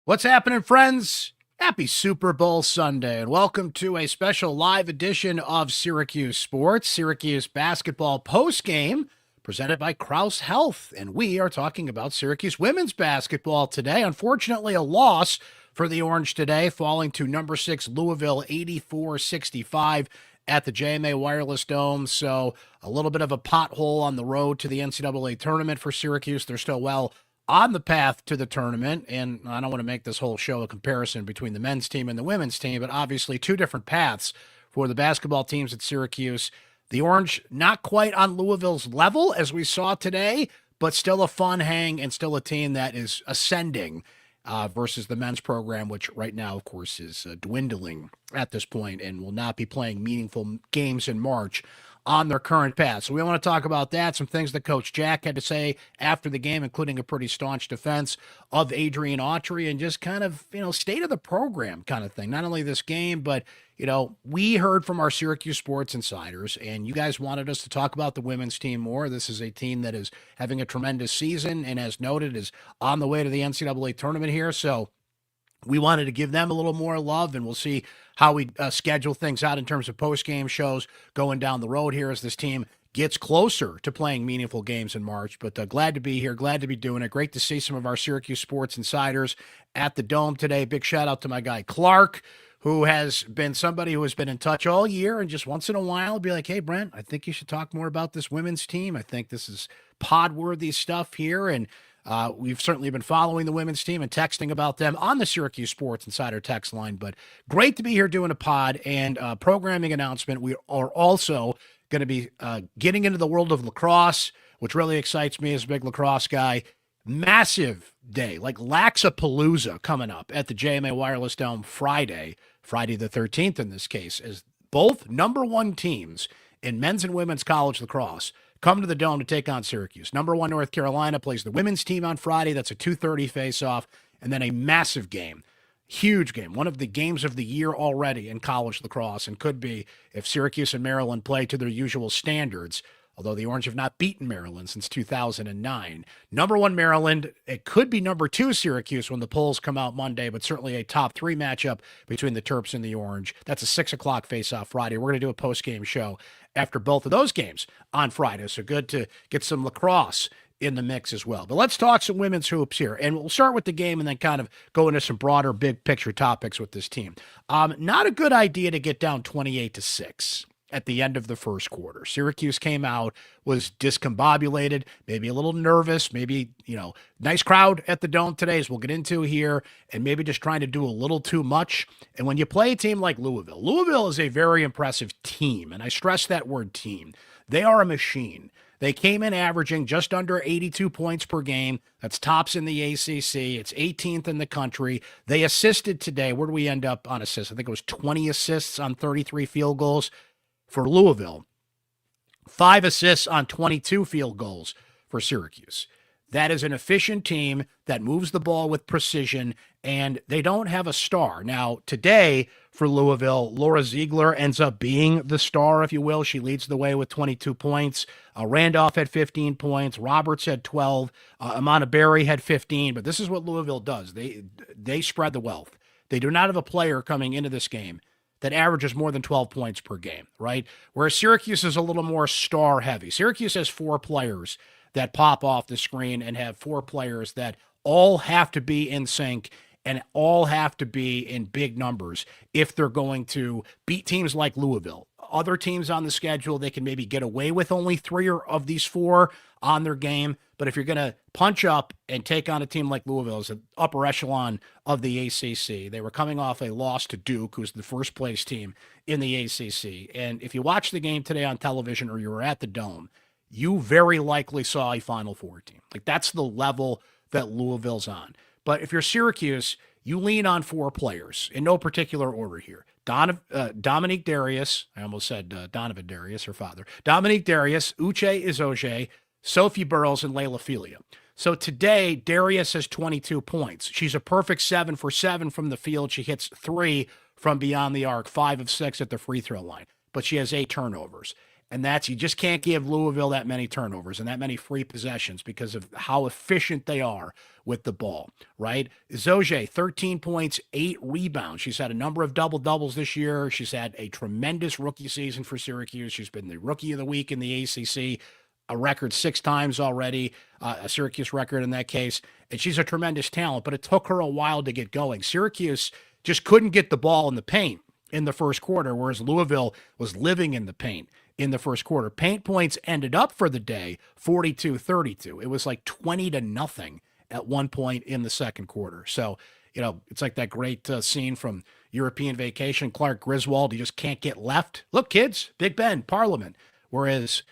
What's happening, friends? Happy Super Bowl Sunday, and welcome to a special live edition of Syracuse Sports, Syracuse basketball postgame, presented by Krause Health. And we are talking about Syracuse women's basketball today. Unfortunately, a loss for the Orange today, falling to number 6 Louisville 84-65 at the JMA Wireless Dome. So a little bit of a pothole on the road to the NCAA tournament for Syracuse. They're still well on the path to the tournament, and I don't want to make this whole show a comparison between the men's team and the women's team, but obviously two different paths for the basketball teams at Syracuse. The Orange not quite on Louisville's level, as we saw today, but still a fun hang and still a team that is ascending versus the men's program, which right now, of course, is dwindling at this point and will not be playing meaningful games in March on their current path. So we want to talk about that, some things that Coach Jack had to say after the game, including a pretty staunch defense of Adrian Autry and just kind of, state of the program kind of thing. Not only this game, but, we heard from our Syracuse Sports Insiders, and you guys wanted us to talk about the women's team more. This is a team that is having a tremendous season and, as noted, is on the way to the NCAA tournament here. So we wanted to give them a little more love, and we'll see how we schedule things out in terms of post-game shows going down the road here as this team gets closer to playing meaningful games in March. But glad to be here, glad to be doing it. Great to see some of our Syracuse Sports Insiders at the Dome today. Big shout out to my guy Clark, who has been somebody who has been in touch all year and just once in a while be like, hey, Brent, I think you should talk more about this women's team. I think this is pod-worthy stuff here, and we've certainly been following the women's team and texting about them on the Syracuse Sports Insider text line. But great to be here doing a pod and programming announcement. We are also going to be getting into the world of lacrosse, which really excites me as a big lacrosse guy. Massive day, like Laxapalooza coming up at the JMA Wireless Dome Friday the 13th in this case, as both number one teams in men's and women's college lacrosse come to the Dome to take on Syracuse. Number one North Carolina plays the women's team on Friday. That's a 2:30 face-off, and then a massive game, huge game, one of the games of the year already in college lacrosse, and could be if Syracuse and Maryland play to their usual standards, although the Orange have not beaten Maryland since 2009. Number one Maryland, it could be number two Syracuse when the polls come out Monday, but certainly a top three matchup between the Terps and the Orange. That's a 6 o'clock face-off Friday. We're going to do a post-game show after both of those games on Friday, so good to get some lacrosse in the mix as well. But let's talk some women's hoops here, and we'll start with the game and then kind of go into some broader big picture topics with this team. Not a good idea to get down 28-6 at the end of the first quarter. Syracuse came out, was discombobulated, maybe a little nervous, maybe, nice crowd at the Dome today, as we'll get into here, and maybe just trying to do a little too much. And when you play a team like Louisville is a very impressive team, and I stress that word team. They are a machine. They came in averaging just under 82 points per game. That's tops in the ACC. It's 18th in the country. They assisted today. Where do we end up on assists? I think it was 20 assists on 33 field goals for Louisville, 5 assists on 22 field goals for Syracuse. That is an efficient team that moves the ball with precision, and they don't have a star. Now, today for Louisville, Laura Ziegler ends up being the star, if you will. She leads the way with 22 points. Randolph had 15 points. Roberts had 12. Amanda Berry had 15. But this is what Louisville does. They spread the wealth. They do not have a player coming into this game that averages more than 12 points per game, right? Whereas Syracuse is a little more star heavy. Syracuse has 4 players that pop off the screen and have 4 players that all have to be in sync and all have to be in big numbers if they're going to beat teams like Louisville. Other teams on the schedule, they can maybe get away with only 3 of these 4 on their game. But if you're going to punch up and take on a team like Louisville as an upper echelon of the ACC, they were coming off a loss to Duke, who's the first place team in the ACC. And if you watch the game today on television or you were at the Dome, you very likely saw a Final Four team. Like, that's the level that Louisville's on. But if you're Syracuse, you lean on 4 players in no particular order here. Dominique Darius, I almost said Donovan Darius, her father. Dominique Darius, Uche Izoje, Sophie Burrows, and Layla Felia. So today, Darius has 22 points. She's a perfect 7 for 7 from the field. She hits 3 from beyond the arc, 5 of 6 at the free throw line, but she has 8 turnovers. And that's, you just can't give Louisville that many turnovers and that many free possessions because of how efficient they are with the ball, right? Zoje, 13 points, 8 rebounds. She's had a number of double-doubles this year. She's had a tremendous rookie season for Syracuse. She's been the Rookie of the Week in the ACC, a record 6 times already, a Syracuse record in that case. And she's a tremendous talent, but it took her a while to get going. Syracuse just couldn't get the ball in the paint in the first quarter, whereas Louisville was living in the paint in the first quarter. Paint points ended up for the day 42-32. It was like 20-0 at one point in the second quarter. So, it's like that great scene from European Vacation. Clark Griswold, he just can't get left. Look, kids, Big Ben, Parliament. Whereas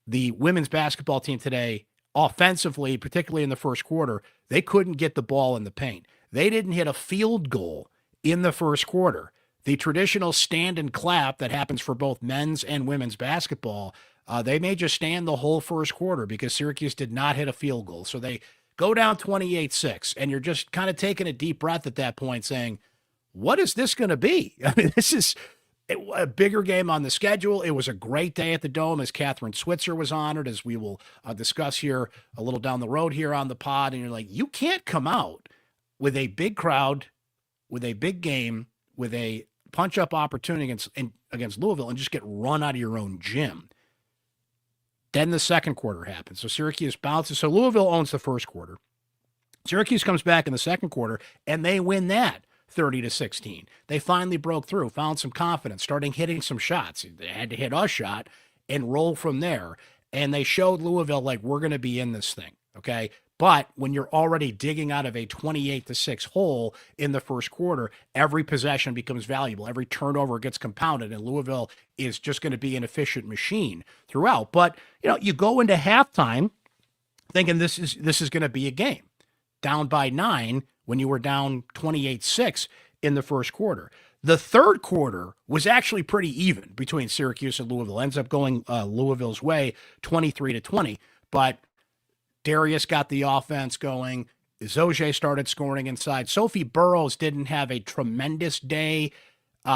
the women's basketball team today, offensively, particularly in the first quarter, they couldn't get the ball in the paint. They didn't hit a field goal in the first quarter. The traditional stand and clap that happens for both men's and women's basketball, they may just stand the whole first quarter because Syracuse did not hit a field goal. So they go down 28-6, and you're just kind of taking a deep breath at that point saying, what is this going to be? I mean, this is a bigger game on the schedule. It was a great day at the Dome as Catherine Switzer was honored, as we will discuss here a little down the road here on the pod. And you're like, you can't come out with a big crowd, with a big game, with a punch-up opportunity against Louisville and just get run out of your own gym. Then the second quarter happens. So Syracuse bounces. So Louisville owns the first quarter. Syracuse comes back in the second quarter, and they win that 30-16. They finally broke through, found some confidence, starting hitting some shots. They had to hit a shot and roll from there. And they showed Louisville, like, we're going to be in this thing, okay? But when you're already digging out of a 28-6 hole in the first quarter, every possession becomes valuable. Every turnover gets compounded, and Louisville is just going to be an efficient machine throughout. But, you go into halftime thinking this is going to be a game. Down by 9 when you were down 28-6 in the first quarter. The third quarter was actually pretty even between Syracuse and Louisville. Ends up going Louisville's way 23-20, but Darius got the offense going. Zoje started scoring inside. Sophie Burrows didn't have a tremendous day.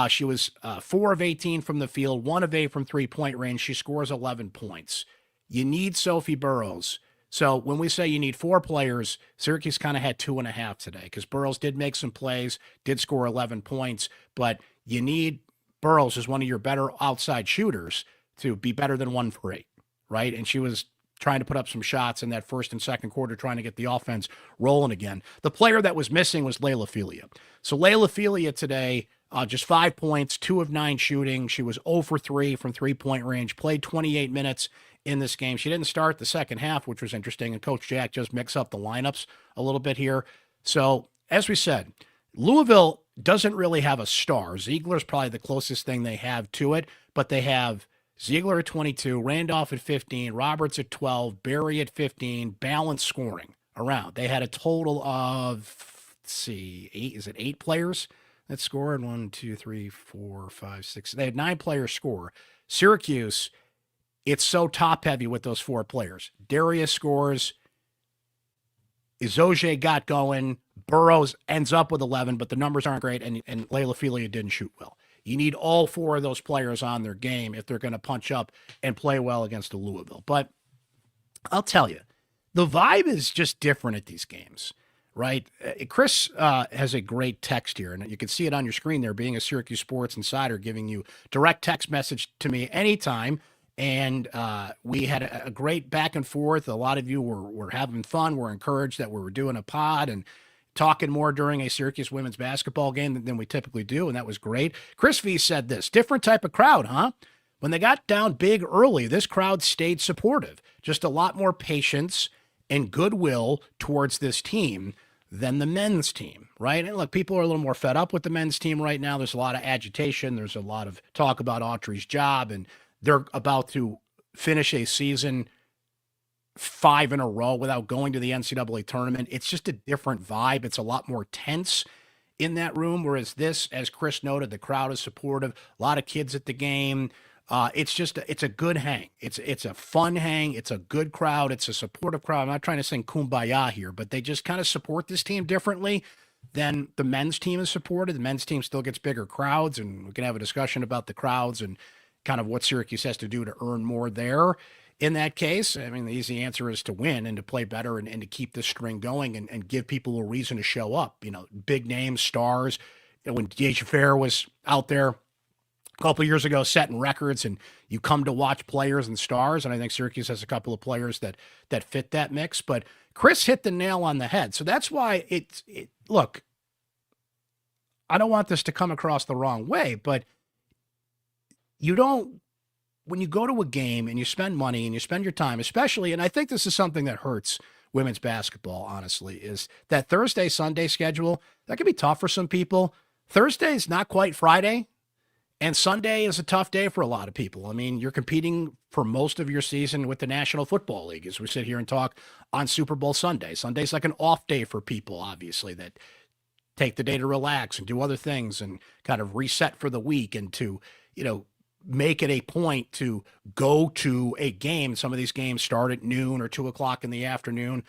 She was 4 of 18 from the field, 1 of 8 from three-point range. She scores 11 points. You need Sophie Burrows. So when we say you need 4 players, Syracuse kind of had 2.5 today because Burrows did make some plays, did score 11 points, but you need Burrows as one of your better outside shooters to be better than 1 for 8, right? And she was trying to put up some shots in that first and second quarter, trying to get the offense rolling again. The player that was missing was Layla Filia. So Layla Filia today, just 5 points, 2 of 9 shooting. She was 0 for 3 from three-point range, played 28 minutes in this game. She didn't start the second half, which was interesting, and Coach Jack just mixed up the lineups a little bit here. So, as we said, Louisville doesn't really have a star. Ziegler's probably the closest thing they have to it, but they have Ziegler at 22, Randolph at 15, Roberts at 12, Barry at 15, balanced scoring around. They had a total of, 8 players that scored? 1, 2, 3, 4, 5, 6. They had 9 players score. Syracuse, it's so top-heavy with those 4 players. Darius scores. Izoje got going. Burrows ends up with 11, but the numbers aren't great, and Layla Filia didn't shoot well. You need all 4 of those players on their game if they're going to punch up and play well against the Louisville. But I'll tell you, the vibe is just different at these games, right? Chris has a great text here, and you can see it on your screen there, being a Syracuse Sports Insider, giving you direct text message to me anytime. And we had a great back and forth. A lot of you were having fun. We're encouraged that we were doing a pod and talking more during a Syracuse women's basketball game than we typically do, and that was great. Chris V said this, different type of crowd, huh? When they got down big early, this crowd stayed supportive. Just a lot more patience and goodwill towards this team than the men's team, right? And look, people are a little more fed up with the men's team right now. There's a lot of agitation. There's a lot of talk about Autry's job, and they're about to finish a season 5 in a row without going to the NCAA tournament. It's just a different vibe. It's a lot more tense in that room, whereas this, as Chris noted, the crowd is supportive. A lot of kids at the game. It's a good hang. It's a fun hang. It's a good crowd. It's a supportive crowd. I'm not trying to sing kumbaya here, but they just kind of support this team differently than the men's team is supported. The men's team still gets bigger crowds, and we can have a discussion about the crowds and kind of what Syracuse has to do to earn more there. In that case, I mean, the easy answer is to win and to play better and to keep the string going and give people a reason to show up. Big names, stars. When Deja Fair was out there a couple of years ago setting records, and you come to watch players and stars, and I think Syracuse has a couple of players that fit that mix. But Chris hit the nail on the head. So that's why look, I don't want this to come across the wrong way, but when you go to a game and you spend money and you spend your time, especially, and I think this is something that hurts women's basketball, honestly, is that Thursday, Sunday schedule. That can be tough for some people. Thursday is not quite Friday, and Sunday is a tough day for a lot of people. I mean, you're competing for most of your season with the National Football League as we sit here and talk on Super Bowl Sunday. Sunday's like an off day for people, obviously, that take the day to relax and do other things and kind of reset for the week and to, make it a point to go to a game. Some of these games start at noon or 2:00 in the afternoon.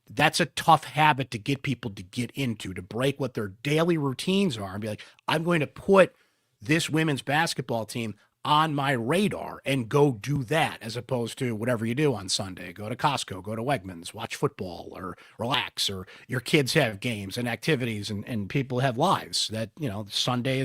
That's a tough habit to get people to get into, to break what their daily routines are and be like, I'm going to put this women's basketball team on my radar and go do that, as opposed to whatever you do on Sunday. Go to Costco, go to Wegmans, watch football or relax, or your kids have games and activities and people have lives that, Sunday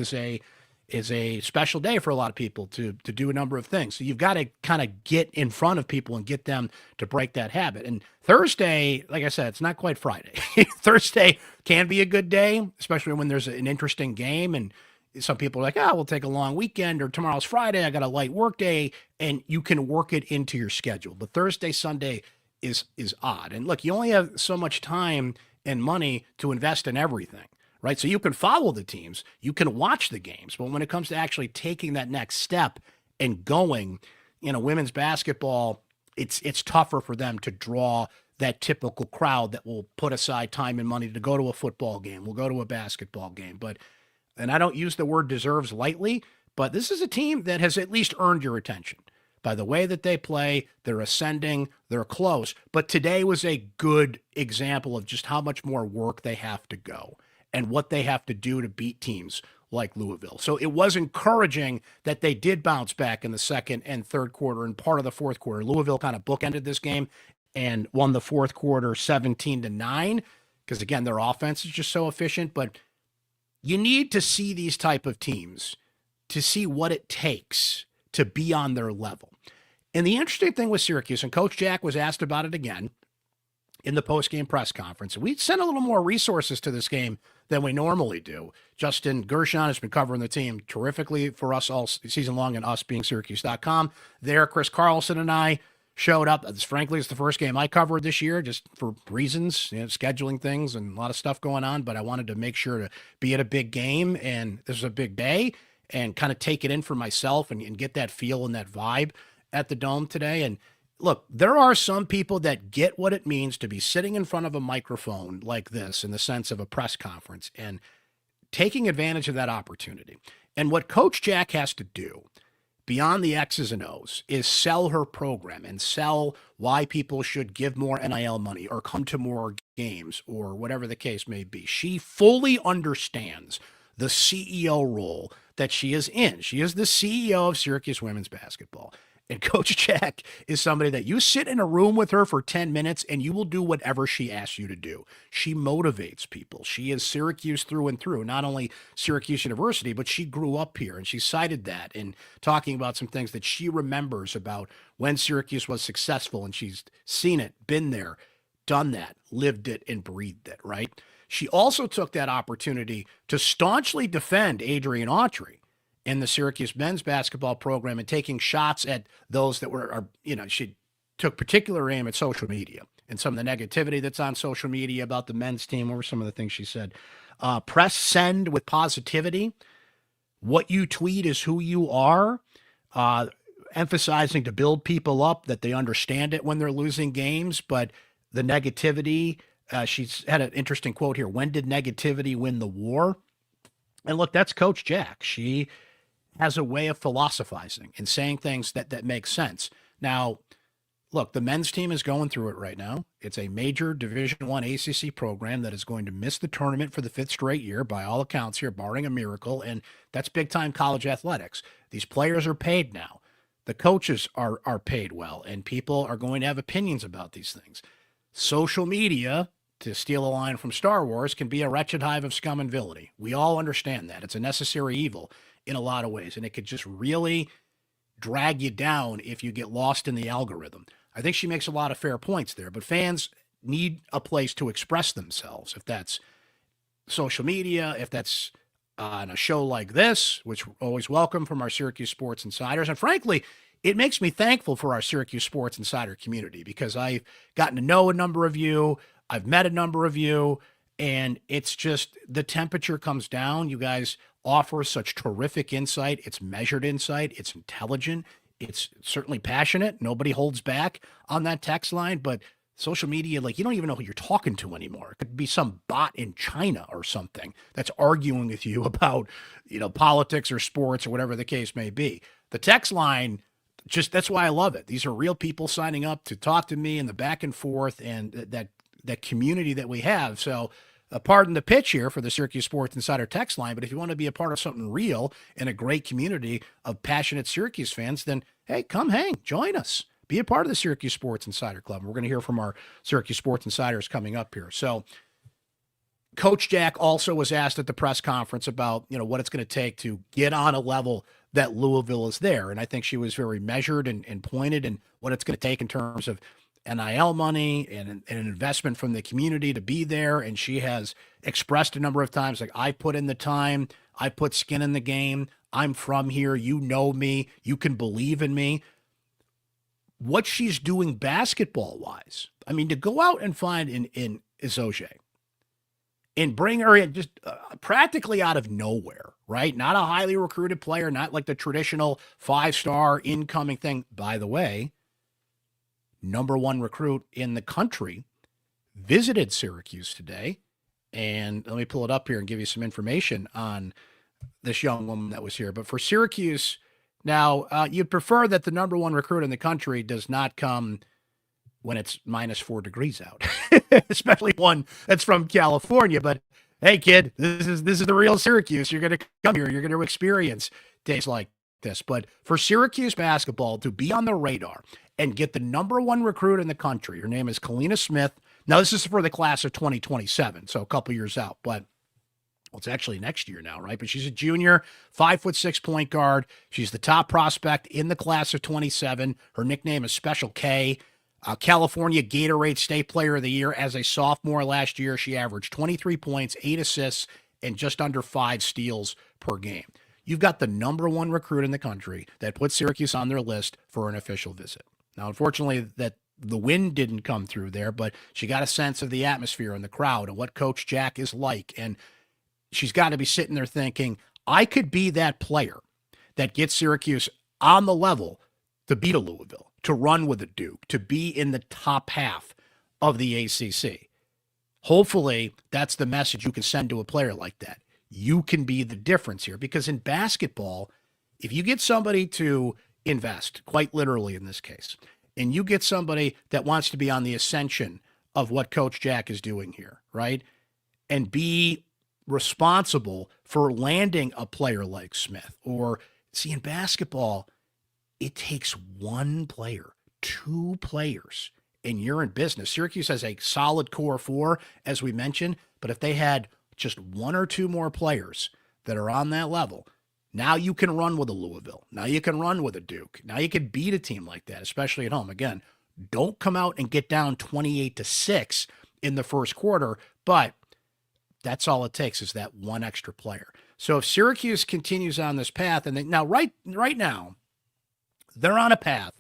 is a special day for a lot of people to do a number of things. So you've got to kind of get in front of people and get them to break that habit. And Thursday, like I said, it's not quite Friday. Thursday can be a good day, especially when there's an interesting game. And some people are like, we'll take a long weekend, or tomorrow's Friday, I got a light work day, and you can work it into your schedule. But Thursday, Sunday is odd. And look, you only have so much time and money to invest in everything. Right. So you can follow the teams, you can watch the games, but when it comes to actually taking that next step and going, women's basketball, it's tougher for them to draw that typical crowd that will put aside time and money to go to a football game, will go to a basketball game. And I don't use the word deserves lightly, but this is a team that has at least earned your attention by the way that they play. They're ascending, they're close, but today was a good example of just how much more work they have to go and what they have to do to beat teams like Louisville. So it was encouraging that they did bounce back in the second and third quarter and part of the fourth quarter. Louisville kind of bookended this game and won the fourth quarter 17-9 because, again, their offense is just so efficient. But you need to see these type of teams to see what it takes to be on their level. And the interesting thing with Syracuse, and Coach Jack was asked about it again in the post-game press conference. We sent a little more resources to this game than we normally do. Justin Gershon has been covering the team terrifically for us all season long, and us being syracuse.com. There, Chris Carlson and I showed up. Frankly, it's the first game I covered this year, just for reasons, scheduling things and a lot of stuff going on, but I wanted to make sure to be at a big game, and this was a big day, and kind of take it in for myself and get that feel and that vibe at the Dome today. And look, there are some people that get what it means to be sitting in front of a microphone like this in the sense of a press conference and taking advantage of that opportunity. And what Coach Jack has to do beyond the X's and O's is sell her program and sell why people should give more NIL money or come to more games or whatever the case may be. She fully understands the CEO role that she is in. She is the CEO of Syracuse women's basketball. And Coach Jack is somebody that you sit in a room with her for 10 minutes and you will do whatever she asks you to do. She motivates people. She is Syracuse through and through, not only Syracuse University, but she grew up here. And she cited that in talking about some things that she remembers about when Syracuse was successful. And she's seen it, been there, done that, lived it, and breathed it, right? She also took that opportunity to staunchly defend Adrian Autry in the Syracuse men's basketball program and taking shots at those that she took particular aim at social media and some of the negativity that's on social media about the men's team. What were some of the things she said? Press send with positivity. What you tweet is who you are. Emphasizing to build people up, that they understand it when they're losing games, but the negativity, she's had an interesting quote here. When did negativity win the war? And look, that's Coach Jack. She has a way of philosophizing and saying things that make sense. Now, Look, the men's team is going through it right now. It's a major Division I ACC program that is going to miss the tournament for the fifth straight year, by all accounts here, barring a miracle, and that's big-time college athletics. These players are paid now. The coaches are paid well, and people are going to have opinions about these things. Social media, to steal a line from Star Wars, can be a wretched hive of scum and villainy. We all understand that. It's a necessary evil in a lot of ways, and it could just really drag you down if you get lost in the algorithm. I think she makes a lot of fair points there, but fans need a place to express themselves. If that's social media, if that's on a show like this, which we're always welcome from our Syracuse Sports Insiders. And frankly, it makes me thankful for our Syracuse Sports Insider community because I've gotten to know a number of you. I've met a number of you, and it's just the temperature comes down. You guys offer such terrific insight. It's measured insight. It's intelligent. It's certainly passionate. Nobody holds back on that text line, but social media, like, you don't even know who you're talking to anymore. It could be some bot in China or something that's arguing with you about, politics or sports or whatever the case may be. The text line, just that's why I love it. These are real people signing up to talk to me and the back and forth and that community that we have. So pardon the pitch here for the Syracuse Sports Insider text line, but if you want to be a part of something real and a great community of passionate Syracuse fans, then, hey, come hang, join us. Be a part of the Syracuse Sports Insider Club. We're going to hear from our Syracuse Sports Insiders coming up here. So Coach Jack also was asked at the press conference about, what it's going to take to get on a level that Louisville is there. And I think she was very measured and pointed in what it's going to take in terms of NIL money and an investment from the community to be there. And she has expressed a number of times, like, I put in the time, I put skin in the game. I'm from here. You know me. You can believe in me. What she's doing basketball-wise, I mean, to go out and find in Isoje and bring her in just practically out of nowhere, right? Not a highly recruited player, not like the traditional five-star incoming thing. By the way, number one recruit in the country visited Syracuse today. And let me pull it up here and give you some information on this young woman that was here. But for Syracuse, now, you'd prefer that the number one recruit in the country does not come when it's -4 degrees out, especially one that's from California. But hey, kid, this is the real Syracuse. You're going to come here. You're going to experience days like this. But for Syracuse basketball to be on the radar and get the number one recruit in the country, her name is Kalina Smith. Now, this is for the class of 2027, so a couple years out, but well, it's actually next year now, right? But she's a junior, 5'6" point guard. She's the top prospect in the class of 27. Her nickname is Special K. California Gatorade State Player of the Year as a sophomore last year. She averaged 23 points, 8 assists, and just under 5 steals per game. You've got the number one recruit in the country that put Syracuse on their list for an official visit. Now, unfortunately, that the win didn't come through there, but she got a sense of the atmosphere and the crowd and what Coach Jack is like. And she's got to be sitting there thinking, I could be that player that gets Syracuse on the level to beat a Louisville, to run with a Duke, to be in the top half of the ACC. Hopefully, that's the message you can send to a player like that. You can be the difference here, because in basketball, if you get somebody to invest, quite literally in this case, and you get somebody that wants to be on the ascension of what Coach Jack is doing here, right, and be responsible for landing a player like Smith. Or, see, in basketball, it takes one player, 2 players, and you're in business. Syracuse has a solid core 4, as we mentioned, but if they had just 1 or 2 more players that are on that level, now you can run with a Louisville. Now you can run with a Duke. Now you can beat a team like that, especially at home. Again, don't come out and get down 28-6 in the first quarter, but that's all it takes is that one extra player. So if Syracuse continues on this path, and now right now, they're on a path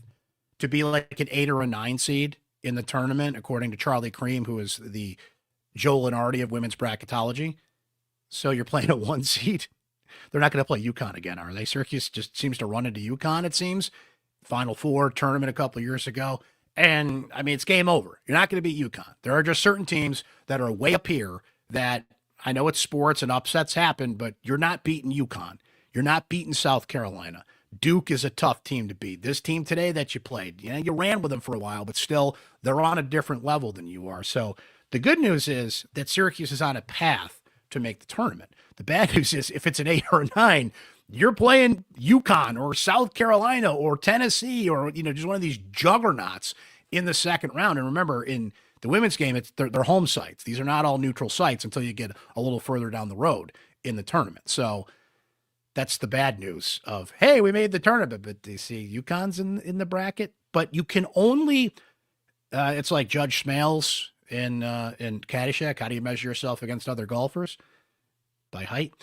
to be like an 8 or a 9 seed in the tournament, according to Charlie Cream, who is the Joe Lenardi of women's bracketology. So you're playing a 1 seed. They're not going to play UConn again, are they? Syracuse just seems to run into UConn, it seems. Final Four tournament a couple of years ago. And, I mean, it's game over. You're not going to beat UConn. There are just certain teams that are way up here that, I know it's sports and upsets happen, but you're not beating UConn. You're not beating South Carolina. Duke is a tough team to beat. This team today that you played, you ran with them for a while, but still they're on a different level than you are. So the good news is that Syracuse is on a path to make the tournament. The bad news is if it's an 8 or a 9, you're playing UConn or South Carolina or Tennessee or, just one of these juggernauts in the second round. And remember, in the women's game, they're home sites. These are not all neutral sites until you get a little further down the road in the tournament. So that's the bad news of, hey, we made the tournament, but you see UConn's in the bracket. But you can only, it's like Judge Smales in Caddyshack. How do you measure yourself against other golfers? By height.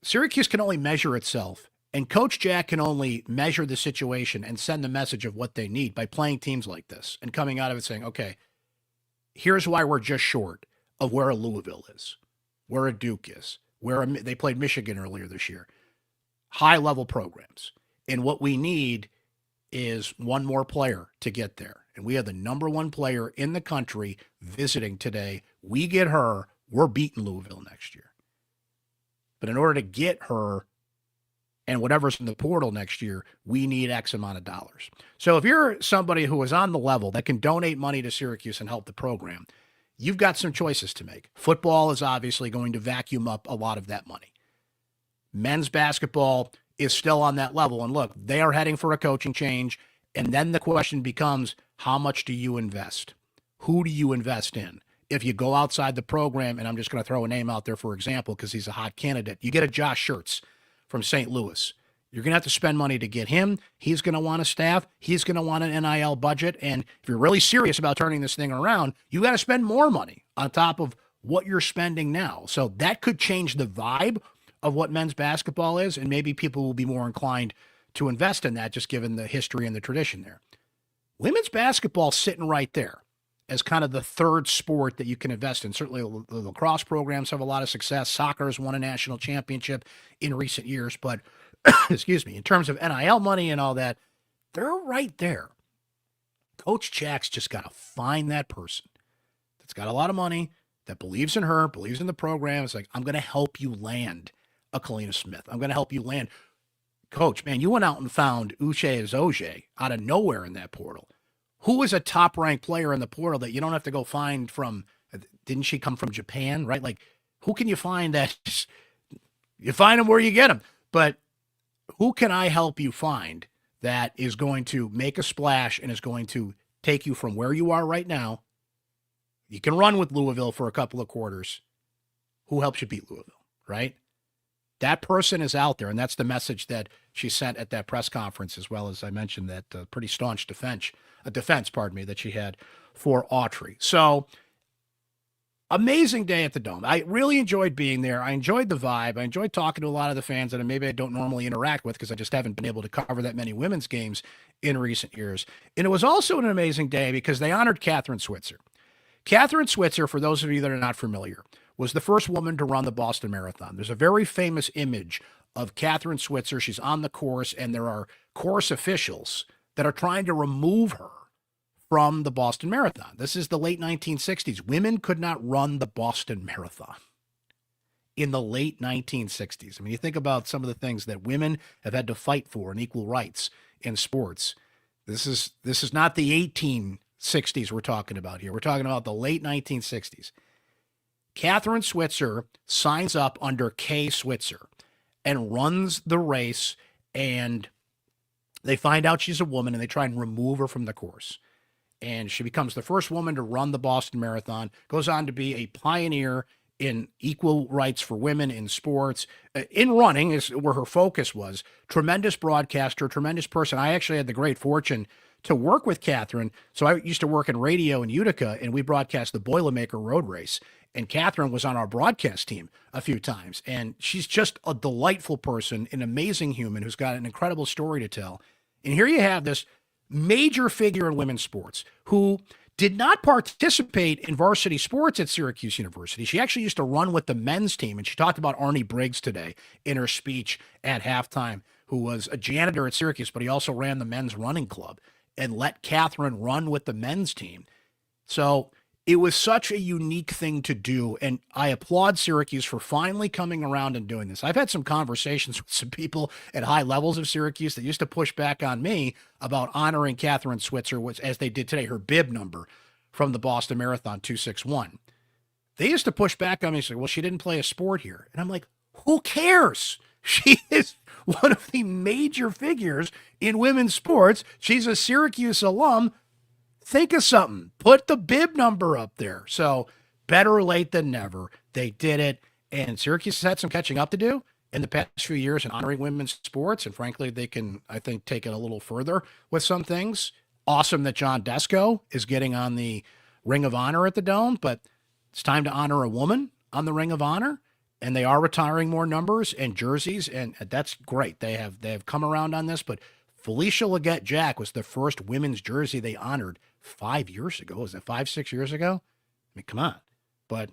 Syracuse can only measure itself, and Coach Jack can only measure the situation and send the message of what they need by playing teams like this and coming out of it saying, okay, here's why we're just short of where a Louisville is, where a Duke is, they played Michigan earlier this year. High-level programs. And what we need is one more player to get there. And we have the number one player in the country visiting today. We get her, we're beating Louisville next year. But in order to get her and whatever's in the portal next year, we need X amount of dollars. So if you're somebody who is on the level that can donate money to Syracuse and help the program, you've got some choices to make. Football is obviously going to vacuum up a lot of that money. Men's basketball is still on that level. And look, they are heading for a coaching change. And then the question becomes, how much do you invest? Who do you invest in? If you go outside the program, and I'm just going to throw a name out there for example, because he's a hot candidate, you get a Josh Schertz from St. Louis. You're going to have to spend money to get him. He's going to want a staff. He's going to want an NIL budget. And if you're really serious about turning this thing around, you got to spend more money on top of what you're spending now. So that could change the vibe of what men's basketball is, and maybe people will be more inclined to invest in that just given the history and the tradition there. Women's basketball sitting right there as kind of the third sport that you can invest in. Certainly the lacrosse programs have a lot of success. Soccer has won a national championship in recent years, but excuse me, in terms of NIL money and all that, they're right there. Coach Jack's just got to find that person that's got a lot of money, that believes in her, believes in the program. It's like, I'm going to help you land a Kalina Smith. I'm going to help you land. Coach, man, you went out and found Uche Azoje out of nowhere in that portal. Who is a top-ranked player in the portal that you don't have to go find from? Didn't she come from Japan, right? Like, who can you find that? You find them where you get them. But who can I help you find that is going to make a splash and is going to take you from where you are right now? You can run with Louisville for a couple of quarters. Who helps you beat Louisville, right? That person is out there, and that's the message that she sent at that press conference, as well as I mentioned that pretty staunch defense, that she had for Autry. So, amazing day at the Dome. I really enjoyed being there. I enjoyed the vibe. I enjoyed talking to a lot of the fans that maybe I don't normally interact with because I just haven't been able to cover that many women's games in recent years. And it was also an amazing day because they honored Catherine Switzer. Catherine Switzer, for those of you that are not familiar, was the first woman to run the Boston Marathon. There's a very famous image of Catherine Switzer. She's on the course, and there are course officials that are trying to remove her from the Boston Marathon. This is the late 1960s. Women could not run the Boston Marathon in the late 1960s. I mean, you think about some of the things that women have had to fight for in equal rights in sports. This is not the 1860s we're talking about here. We're talking about the late 1960s. Catherine Switzer signs up under Kay Switzer and runs the race, and they find out she's a woman, and they try and remove her from the course. And she becomes the first woman to run the Boston Marathon, goes on to be a pioneer in equal rights for women in sports. In running is where her focus was. Tremendous broadcaster, tremendous person. I actually had the great fortune to work with Catherine. So I used to work in radio in Utica, and we broadcast the Boilermaker Road Race. And Catherine was on our broadcast team a few times. And she's just a delightful person, an amazing human who's got an incredible story to tell. And here you have this major figure in women's sports who did not participate in varsity sports at Syracuse University. She actually used to run with the men's team. And she talked about Arnie Briggs today in her speech at halftime, who was a janitor at Syracuse, but he also ran the men's running club and let Catherine run with the men's team. So it was such a unique thing to do, and I applaud Syracuse for finally coming around and doing this. I've had some conversations with some people at high levels of Syracuse that used to push back on me about honoring Catherine Switzer, which, as they did today, her bib number from the Boston Marathon 261. They used to push back on me and say, well, she didn't play a sport here. And I'm like, who cares? She is one of the major figures in women's sports. She's a Syracuse alum. Think of something. Put the bib number up there. So better late than never. They did it. And Syracuse has had some catching up to do in the past few years in honoring women's sports. And frankly, they can, I think, take it a little further with some things. Awesome that John Desko is getting on the Ring of Honor at the Dome, but it's time to honor a woman on the Ring of Honor. And they are retiring more numbers and jerseys, and that's great. They have come around on this, but Felicia Leggett-Jack was the first women's jersey they honored 5 years ago. Was it 5-6 years ago? I mean, come on. But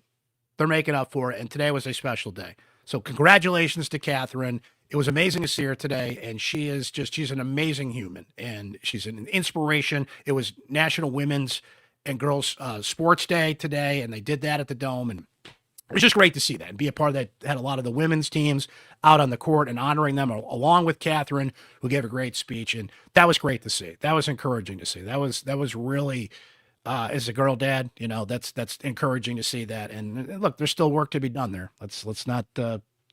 they're making up for it, and today was a special day. So congratulations to Catherine. It was amazing to see her today, and she's an amazing human, and she's an inspiration. It was National Women's and Girls Sports Day today, and they did that at the Dome, and it was just great to see that and be a part of that. Had a lot of the women's teams out on the court and honoring them along with Catherine, who gave a great speech. And that was great to see. That was encouraging to see. That was really, as a girl dad, that's encouraging to see that. And look, there's still work to be done there. Let's not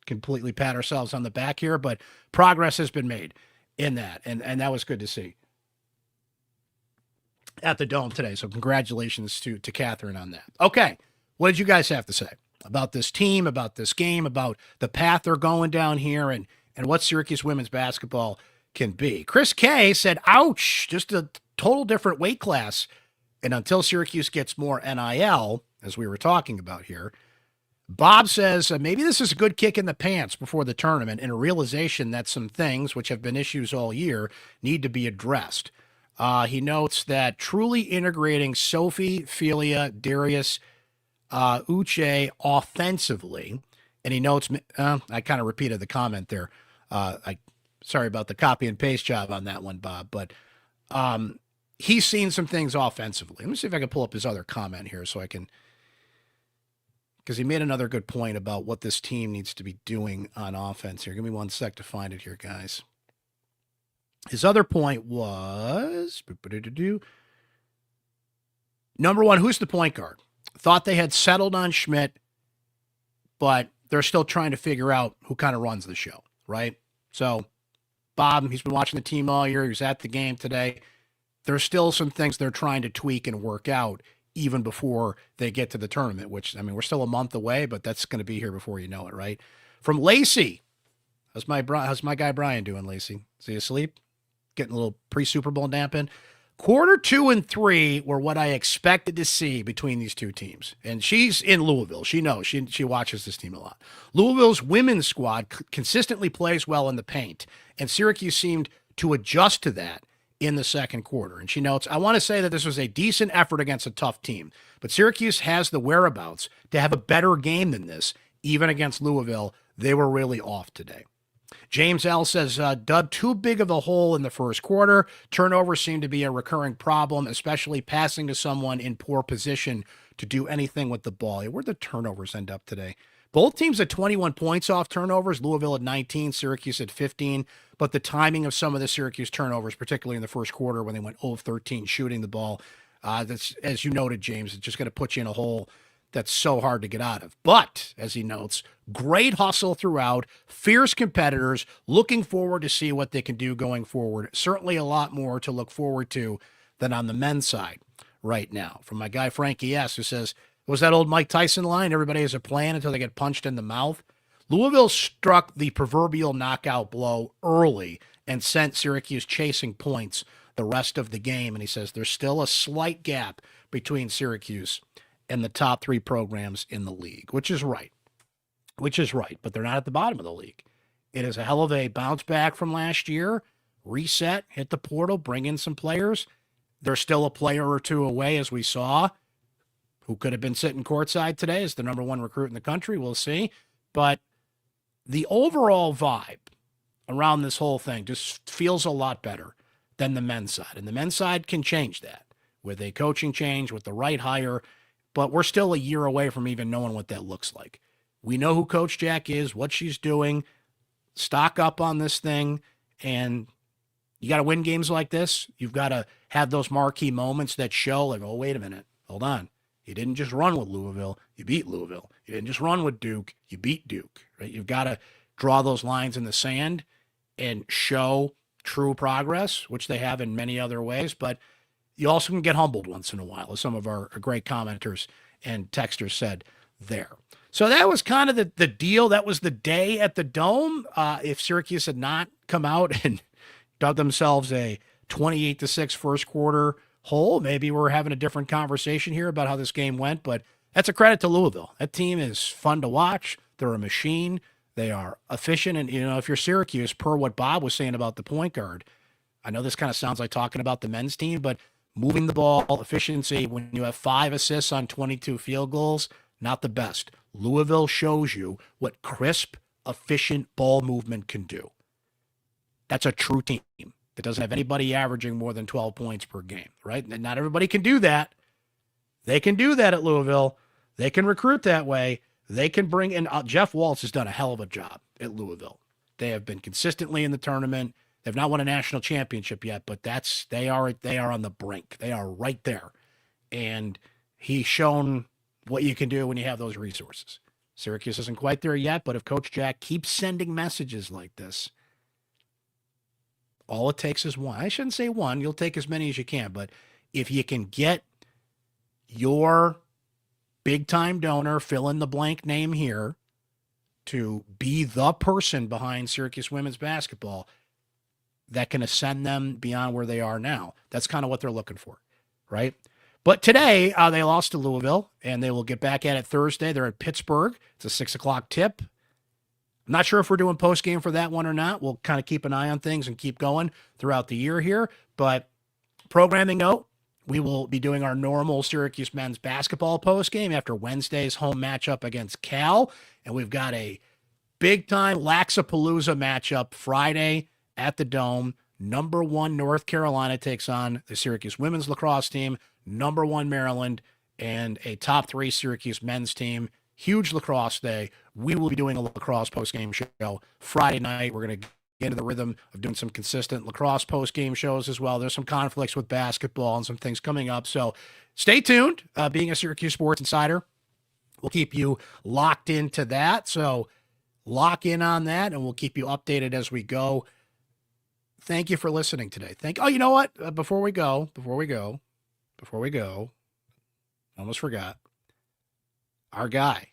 completely pat ourselves on the back here, but progress has been made in that. And that was good to see at the Dome today. So congratulations to Catherine on that. Okay. What did you guys have to say about this team, about this game, about the path they're going down here, and what Syracuse women's basketball can be? Chris K said, ouch, just a total different weight class. And until Syracuse gets more NIL, as we were talking about here, Bob says, maybe this is a good kick in the pants before the tournament and a realization that some things, which have been issues all year, need to be addressed. He notes that truly integrating Sophie, Philia, Darius, Uche offensively, and he notes, I kind of repeated the comment there. Sorry about the copy and paste job on that one, Bob, but he's seen some things offensively. Let me see if I can pull up his other comment here so I can, because he made another good point about what this team needs to be doing on offense here. Give me 1 sec to find it here, guys. His other point was, number one, who's the point guard? Thought they had settled on Schmidt, but they're still trying to figure out who kind of runs the show, right? So Bob, he's been watching the team all year. He was at the game today. There's still some things they're trying to tweak and work out even before they get to the tournament, which, I mean, we're still a month away, but that's going to be here before you know it, right? From Lacey. How's my guy Brian doing, Lacey? Is he asleep? Getting a little pre-Super Bowl nap in? Quarter 2 and 3 were what I expected to see between these two teams. And she's in Louisville. She knows. She watches this team a lot. Louisville's women's squad consistently plays well in the paint, and Syracuse seemed to adjust to that in the second quarter. And she notes, I want to say that this was a decent effort against a tough team, but Syracuse has the whereabouts to have a better game than this, even against Louisville. They were really off today. James L. says, Dub, too big of a hole in the first quarter. Turnovers seem to be a recurring problem, especially passing to someone in poor position to do anything with the ball. Where'd the turnovers end up today? Both teams at 21 points off turnovers, Louisville at 19, Syracuse at 15. But the timing of some of the Syracuse turnovers, particularly in the first quarter when they went 0 of 13 shooting the ball, that's, as you noted, James, it's just going to put you in a hole that's so hard to get out of. But, as he notes, great hustle throughout, fierce competitors, looking forward to see what they can do going forward. Certainly a lot more to look forward to than on the men's side right now. From my guy Frankie S., who says, was that old Mike Tyson line, everybody has a plan until they get punched in the mouth? Louisville struck the proverbial knockout blow early and sent Syracuse chasing points the rest of the game. And he says there's still a slight gap between Syracuse and the top three programs in the league, which is right. But they're not at the bottom of the league. It is a hell of a bounce back from last year, reset, hit the portal, bring in some players. They're still a player or two away, as we saw, who could have been sitting courtside today as the number one recruit in the country. We'll see. But the overall vibe around this whole thing just feels a lot better than the men's side. And the men's side can change that with a coaching change, with the right hire. but we're still a year away from even knowing what that looks like. We know who Coach Jack is, what she's doing. Stock up on this thing, and you got to win games like this. You've got to have those marquee moments that show, like, oh, wait a minute, hold on. You didn't just run with Louisville, you beat Louisville. You didn't just run with Duke, you beat Duke, right? You've got to draw those lines in the sand and show true progress, which they have in many other ways, but you also can get humbled once in a while, as some of our great commenters and texters said there. So that was kind of the deal. That was the day at the Dome. If Syracuse had not come out and dug themselves a 28-6 first quarter hole, maybe we're having a different conversation here about how this game went, but that's a credit to Louisville. That team is fun to watch. They're a machine. They are efficient. And, if you're Syracuse, per what Bob was saying about the point guard, I know this kind of sounds like talking about the men's team, but moving the ball, efficiency, when you have 5 assists on 22 field goals, not the best. Louisville shows you what crisp, efficient ball movement can do. That's a true team that doesn't have anybody averaging more than 12 points per game, right? And not everybody can do that. They can do that at Louisville. They can recruit that way. They can bring in Jeff Waltz has done a hell of a job at Louisville. They have been consistently in the tournament. They've not won a national championship yet, but they are on the brink. They are right there. And he's shown what you can do when you have those resources. Syracuse isn't quite there yet, but if Coach Jack keeps sending messages like this, all it takes is one. I shouldn't say one. You'll take as many as you can, but if you can get your big-time donor, fill in the blank name here, to be the person behind Syracuse women's basketball that can ascend them beyond where they are now. That's kind of what they're looking for, right? But today, they lost to Louisville, and they will get back at it Thursday. They're at Pittsburgh. It's a 6 o'clock tip. I'm not sure if we're doing postgame for that one or not. We'll kind of keep an eye on things and keep going throughout the year here. But programming note, we will be doing our normal Syracuse men's basketball postgame after Wednesday's home matchup against Cal. And we've got a big-time Laxapalooza matchup Friday at the Dome. Number 1 North Carolina takes on the Syracuse women's lacrosse team. Number 1 Maryland, and a top 3 Syracuse men's team. Huge lacrosse day. We will be doing a lacrosse postgame show Friday night. We're going to get into the rhythm of doing some consistent lacrosse postgame shows as well. There's some conflicts with basketball and some things coming up. So stay tuned. Being a Syracuse Sports Insider, we'll keep you locked into that. So lock in on that, and we'll keep you updated as we go. Thank you for listening today. Oh, you know what? Before we go, I almost forgot. Our guy,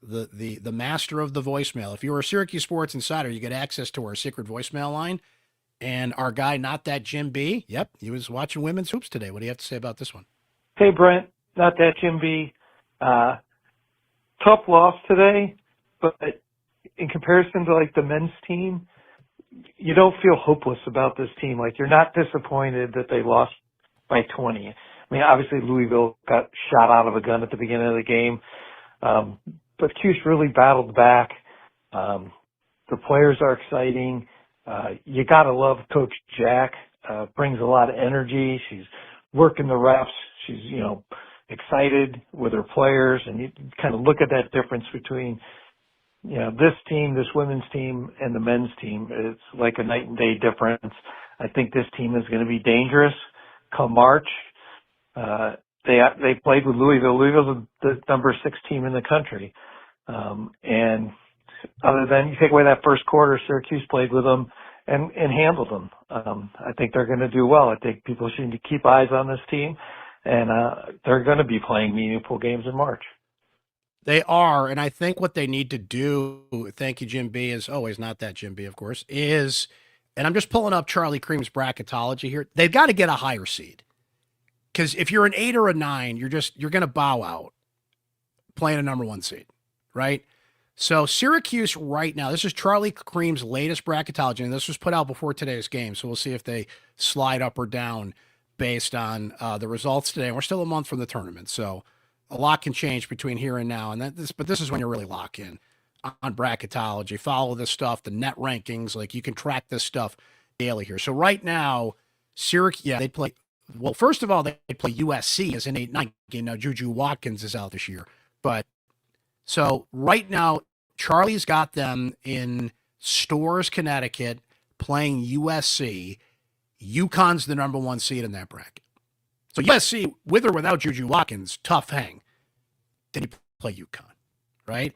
the master of the voicemail. If you're a Syracuse Sports Insider, you get access to our secret voicemail line. And our guy, Not That Jim B, yep, he was watching women's hoops today. What do you have to say about this one? Hey, Brent, Not That Jim B. Tough loss today, but in comparison to, like, the men's team, you don't feel hopeless about this team. Like, you're not disappointed that they lost by 20. I mean, obviously Louisville got shot out of a gun at the beginning of the game. But Cuse really battled back. The players are exciting. You gotta love Coach Jack. Brings a lot of energy. She's working the reps. She's, excited with her players. And you kind of look at that difference between, this team, this women's team, and the men's team. It's like a night and day difference. I think this team is going to be dangerous come March. They played with Louisville. Louisville's the number 6 team in the country. And other than you take away that first quarter, Syracuse played with them and handled them. I think they're going to do well. I think people should keep eyes on this team, and they're going to be playing meaningful games in March. They are, and I think what they need to do, thank you, Jim B, as always, Not That Jim B, of course, is, and I'm just pulling up Charlie Cream's bracketology here, they've got to get a higher seed. Because if you're an 8 or a 9, you're going to bow out playing a number 1 seed, right? So Syracuse right now, this is Charlie Cream's latest bracketology, and this was put out before today's game, so we'll see if they slide up or down based on the results today. And we're still a month from the tournament, so a lot can change between here and now. But this is when you really lock in on bracketology. Follow this stuff, the net rankings, like you can track this stuff daily here. So right now, Syracuse, they play Well, first of all, they play USC as an 8-9 game. Now, Juju Watkins is out this year. But so right now, Charlie's got them in Storrs, Connecticut, playing USC. UConn's the number 1 seed in that bracket. So USC, with or without Juju Watkins, tough hang. Then you play UConn, right?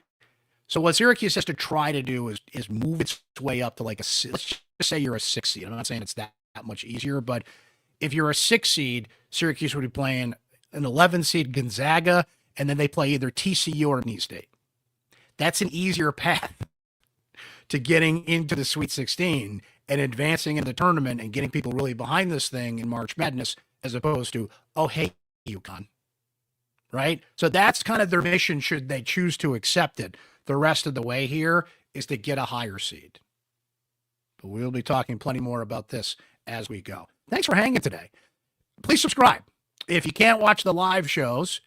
So what Syracuse has to try to do is move its way up to like let's just say you're a 6 seed. I'm not saying it's that much easier, but if you're a 6 seed, Syracuse would be playing an 11 seed Gonzaga, and then they play either TCU or NC State. That's an easier path to getting into the Sweet 16 and advancing in the tournament and getting people really behind this thing in March Madness, as opposed to, oh, hey, UConn, right? So that's kind of their mission should they choose to accept it. The rest of the way here is to get a higher seed. But we'll be talking plenty more about this as we go. Thanks for hanging today. Please subscribe. If you can't watch the live shows,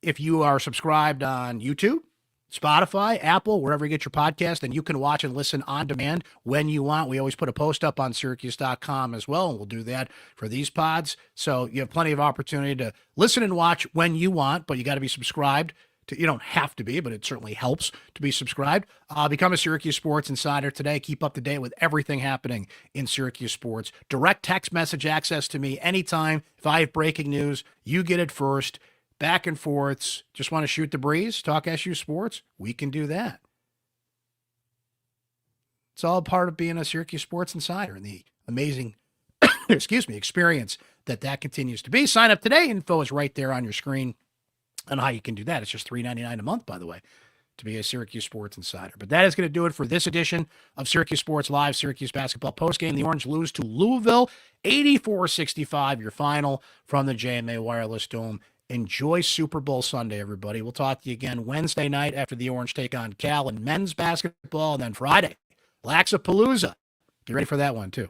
if you are subscribed on YouTube, Spotify, Apple, wherever you get your podcast, then you can watch and listen on demand when you want. We always put a post up on syracuse.com as well, and we'll do that for these pods. So you have plenty of opportunity to listen and watch when you want, but you got to be subscribed. You don't have to be, but it certainly helps to be subscribed. Become a Syracuse Sports Insider today. Keep up to date with everything happening in Syracuse sports. Direct text message access to me anytime. If I have breaking news, you get it first. Back and forths. Just want to shoot the breeze, talk SU sports? We can do that. It's all part of being a Syracuse Sports Insider and the amazing experience that continues to be. Sign up today. Info is right there on your screen on how you can do that. It's just $3.99 a month, by the way, to be a Syracuse Sports Insider. But that is going to do it for this edition of Syracuse Sports Live, Syracuse Basketball Postgame. The Orange lose to Louisville, 84-65, your final from the JMA Wireless Dome. Enjoy Super Bowl Sunday, everybody. We'll talk to you again Wednesday night after the Orange take on Cal in men's basketball, and then Friday, Laxapalooza. Get ready for that one, too.